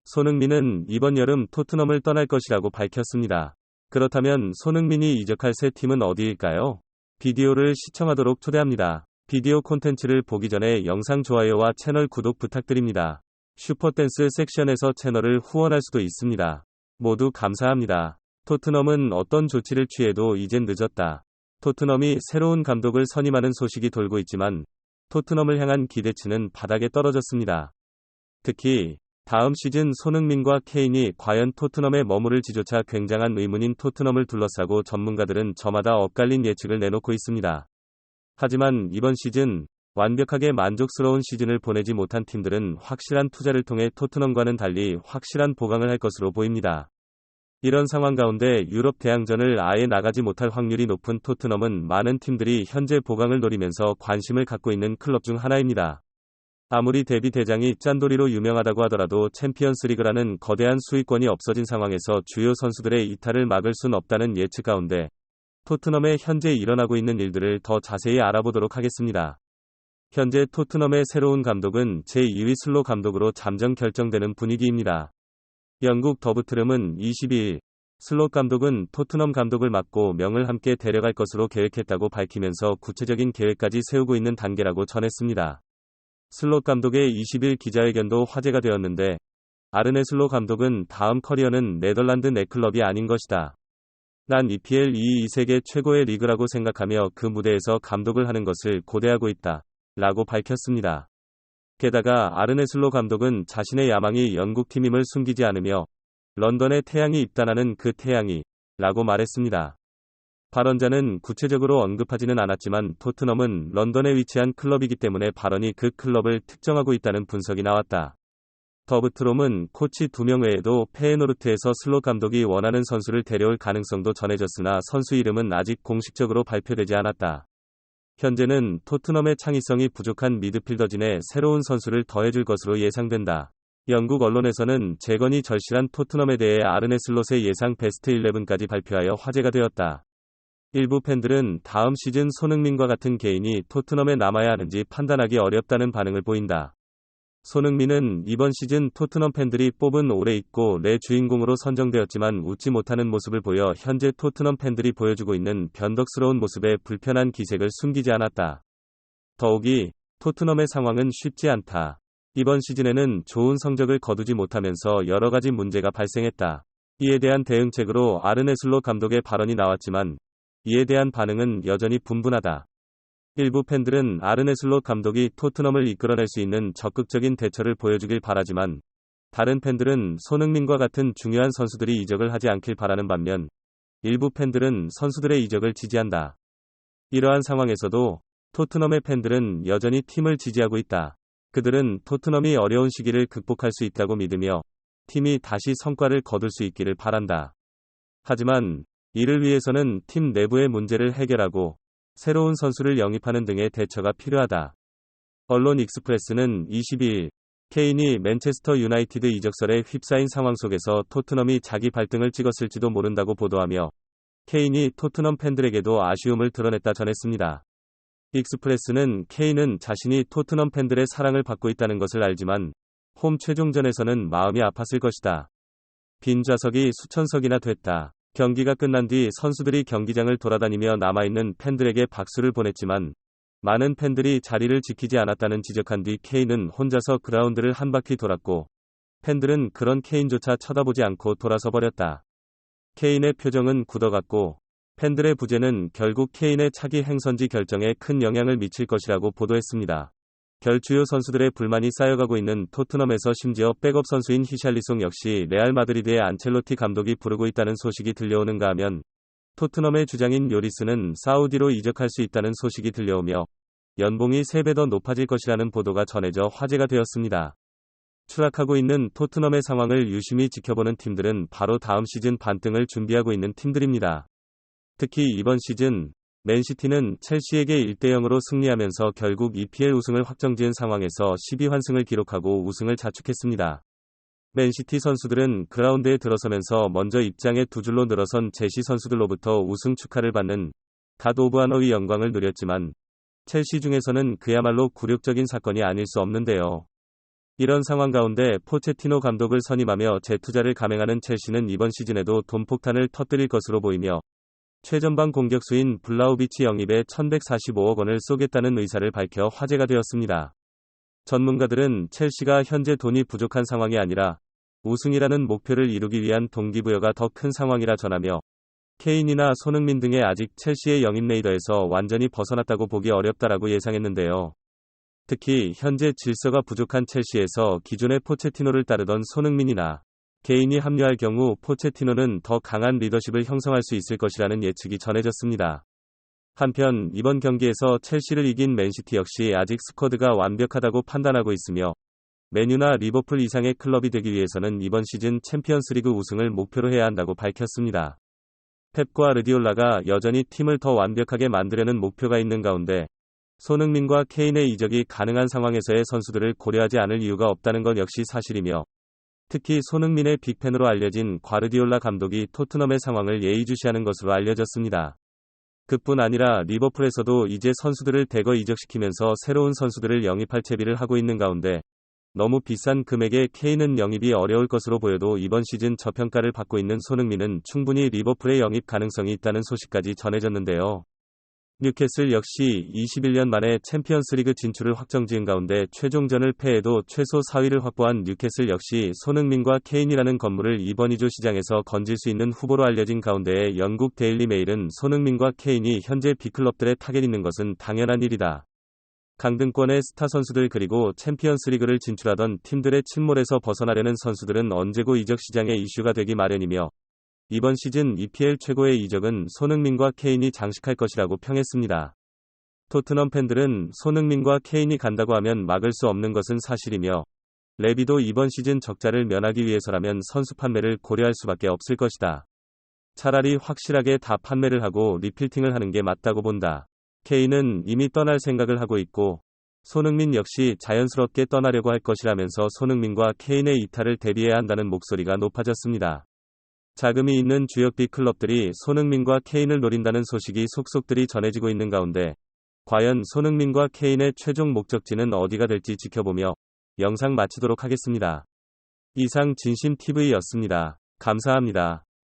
손흥민은 이번 여름 토트넘을 떠날 것이라고 밝혔습니다. 그렇다면 손흥민이 이적할 새 팀은 어디일까요? 비디오를 시청하도록 초대합니다. 비디오 콘텐츠를 보기 전에 영상 좋아요와 채널 구독 부탁드립니다. 슈퍼댄스 섹션에서 채널을 후원할 수도 있습니다. 모두 감사합니다. 토트넘은 어떤 조치를 취해도 이젠 늦었다. 토트넘이 새로운 감독을 선임하는 소식이 돌고 있지만 토트넘을 향한 기대치는 바닥에 떨어졌습니다. 특히 다음 시즌 손흥민과 케인이 과연 토트넘에 머무를지조차 굉장한 의문인 토트넘을 둘러싸고 전문가들은 저마다 엇갈린 예측을 내놓고 있습니다. 하지만 이번 시즌 완벽하게 만족스러운 시즌을 보내지 못한 팀들은 확실한 투자를 통해 토트넘과는 달리 확실한 보강을 할 것으로 보입니다. 이런 상황 가운데 유럽 대항전을 아예 나가지 못할 확률이 높은 토트넘은 많은 팀들이 현재 보강을 노리면서 관심을 갖고 있는 클럽 중 하나입니다. 아무리 데뷔 대장이 짠돌이로 유명하다고 하더라도 챔피언스리그라는 거대한 수익권이 없어진 상황에서 주요 선수들의 이탈을 막을 순 없다는 예측 가운데 토트넘에 현재 일어나고 있는 일들을 더 자세히 알아보도록 하겠습니다. 현재 토트넘의 새로운 감독은 제2위 슬롯 감독으로 잠정 결정되는 분위기입니다. 영국 더브트름은 22일 슬롯 감독은 토트넘 감독을 맡고 명을 함께 데려갈 것으로 계획했다고 밝히면서 구체적인 계획까지 세우고 있는 단계라고 전했습니다. 슬롯 감독의 20일 기자회견도 화제가 되었는데 아르네 슬롯 감독은 다음 커리어는 네덜란드 내 클럽이 아닌 것이다. 난 EPL 이 세계 최고의 리그라고 생각하며 그 무대에서 감독을 하는 것을 고대하고 있다. 라고 밝혔습니다. 게다가 아르네 슬롯 감독은 자신의 야망이 영국팀임을 숨기지 않으며 런던에 태양이 입단하는 그 태양이 라고 말했습니다. 발언자는 구체적으로 언급하지는 않았지만 토트넘은 런던에 위치한 클럽이기 때문에 발언이 그 클럽을 특정하고 있다는 분석이 나왔다. 더브트롬은 코치 2명 외에도 페에노르트에서 슬롯 감독이 원하는 선수를 데려올 가능성도 전해졌으나 선수 이름은 아직 공식적으로 발표되지 않았다. 현재는 토트넘의 창의성이 부족한 미드필더진에 새로운 선수를 더해줄 것으로 예상된다. 영국 언론에서는 재건이 절실한 토트넘에 대해 아르네 슬롯의 예상 베스트 11까지 발표하여 화제가 되었다. 일부 팬들은 다음 시즌 손흥민과 같은 개인이 토트넘에 남아야 하는지 판단하기 어렵다는 반응을 보인다. 손흥민은 이번 시즌 토트넘 팬들이 뽑은 올해 있고 내 주인공으로 선정되었지만 웃지 못하는 모습을 보여 현재 토트넘 팬들이 보여주고 있는 변덕스러운 모습에 불편한 기색을 숨기지 않았다. 더욱이 토트넘의 상황은 쉽지 않다. 이번 시즌에는 좋은 성적을 거두지 못하면서 여러 가지 문제가 발생했다. 이에 대한 대응책으로 아르네 슬롯 감독의 발언이 나왔지만 이에 대한 반응은 여전히 분분하다. 일부 팬들은 아르네 슬롯 감독이 토트넘을 이끌어낼 수 있는 적극적인 대처를 보여주길 바라지만 다른 팬들은 손흥민과 같은 중요한 선수들이 이적을 하지 않길 바라는 반면 일부 팬들은 선수들의 이적을 지지한다. 이러한 상황에서도 토트넘의 팬들은 여전히 팀을 지지하고 있다. 그들은 토트넘이 어려운 시기를 극복할 수 있다고 믿으며 팀이 다시 성과를 거둘 수 있기를 바란다. 하지만 이를 위해서는 팀 내부의 문제를 해결하고 새로운 선수를 영입하는 등의 대처가 필요하다. 언론 익스프레스는 22일 케인이 맨체스터 유나이티드 이적설에 휩싸인 상황 속에서 토트넘이 자기 발등을 찍었을지도 모른다고 보도하며 케인이 토트넘 팬들에게도 아쉬움을 드러냈다 전했습니다. 익스프레스는 케인은 자신이 토트넘 팬들의 사랑을 받고 있다는 것을 알지만 홈 최종전에서는 마음이 아팠을 것이다. 빈 좌석이 수천 석이나 됐다. 경기가 끝난 뒤 선수들이 경기장을 돌아다니며 남아있는 팬들에게 박수를 보냈지만 많은 팬들이 자리를 지키지 않았다는 지적한 뒤 케인은 혼자서 그라운드를 한 바퀴 돌았고 팬들은 그런 케인조차 쳐다보지 않고 돌아서 버렸다. 케인의 표정은 굳어갔고 팬들의 부재는 결국 케인의 차기 행선지 결정에 큰 영향을 미칠 것이라고 보도했습니다. 결주요 선수들의 불만이 쌓여가고 있는 토트넘에서 심지어 백업 선수인 히샬리송 역시 레알 마드리드의 안첼로티 감독이 부르고 있다는 소식이 들려오는가 하면 토트넘의 주장인 요리스는 사우디로 이적할 수 있다는 소식이 들려오며 연봉이 3배 더 높아질 것이라는 보도가 전해져 화제가 되었습니다. 추락하고 있는 토트넘의 상황을 유심히 지켜보는 팀들은 바로 다음 시즌 반등을 준비하고 있는 팀들입니다. 특히 이번 시즌 맨시티는 첼시에게 1대0으로 승리하면서 결국 EPL 우승을 확정지은 상황에서 12환승을 기록하고 우승을 자축했습니다. 맨시티 선수들은 그라운드에 들어서면서 먼저 입장에 두 줄로 늘어선 제시 선수들로부터 우승 축하를 받는 갓 오브 아너의 영광을 누렸지만 첼시 중에서는 그야말로 굴욕적인 사건이 아닐 수 없는데요. 이런 상황 가운데 포체티노 감독을 선임하며 재투자를 감행하는 첼시는 이번 시즌에도 돈폭탄을 터뜨릴 것으로 보이며 최전방 공격수인 블라우비치 영입에 1145억 원을 쏘겠다는 의사를 밝혀 화제가 되었습니다. 전문가들은 첼시가 현재 돈이 부족한 상황이 아니라 우승이라는 목표를 이루기 위한 동기부여가 더 큰 상황이라 전하며 케인이나 손흥민 등의 아직 첼시의 영입 레이더에서 완전히 벗어났다고 보기 어렵다라고 예상했는데요. 특히 현재 질서가 부족한 첼시에서 기존의 포체티노를 따르던 손흥민이나 케인이 합류할 경우 포체티노는 더 강한 리더십을 형성할 수 있을 것이라는 예측이 전해졌습니다. 한편 이번 경기에서 첼시를 이긴 맨시티 역시 아직 스쿼드가 완벽하다고 판단하고 있으며 맨유나 리버풀 이상의 클럽이 되기 위해서는 이번 시즌 챔피언스리그 우승을 목표로 해야 한다고 밝혔습니다. 펩과 르디올라가 여전히 팀을 더 완벽하게 만들려는 목표가 있는 가운데 손흥민과 케인의 이적이 가능한 상황에서의 선수들을 고려하지 않을 이유가 없다는 것 역시 사실이며 특히 손흥민의 빅팬으로 알려진 과르디올라 감독이 토트넘의 상황을 예의주시하는 것으로 알려졌습니다. 그뿐 아니라 리버풀에서도 이제 선수들을 대거 이적시키면서 새로운 선수들을 영입할 채비를 하고 있는 가운데 너무 비싼 금액의 케인은 영입이 어려울 것으로 보여도 이번 시즌 저평가를 받고 있는 손흥민은 충분히 리버풀의 영입 가능성이 있다는 소식까지 전해졌는데요. 뉴캐슬 역시 21년 만에 챔피언스리그 진출을 확정지은 가운데 최종전을 패해도 최소 4위를 확보한 뉴캐슬 역시 손흥민과 케인이라는 건물을 이번 이조 시장에서 건질 수 있는 후보로 알려진 가운데에 영국 데일리 메일은 손흥민과 케인이 현재 빅클럽들의 타겟 있는 것은 당연한 일이다. 강등권의 스타 선수들 그리고 챔피언스리그를 진출하던 팀들의 침몰에서 벗어나려는 선수들은 언제고 이적 시장의 이슈가 되기 마련이며 이번 시즌 EPL 최고의 이적은 손흥민과 케인이 장식할 것이라고 평했습니다. 토트넘 팬들은 손흥민과 케인이 간다고 하면 막을 수 없는 것은 사실이며 레비도 이번 시즌 적자를 면하기 위해서라면 선수 판매를 고려할 수밖에 없을 것이다. 차라리 확실하게 다 판매를 하고 리필팅을 하는 게 맞다고 본다. 케인은 이미 떠날 생각을 하고 있고 손흥민 역시 자연스럽게 떠나려고 할 것이라면서 손흥민과 케인의 이탈을 대비해야 한다는 목소리가 높아졌습니다. 자금이 있는 주역 빅클럽들이 손흥민과 케인을 노린다는 소식이 속속들이 전해지고 있는 가운데 과연 손흥민과 케인의 최종 목적지는 어디가 될지 지켜보며 영상 마치도록 하겠습니다. 이상 진심TV였습니다. 감사합니다.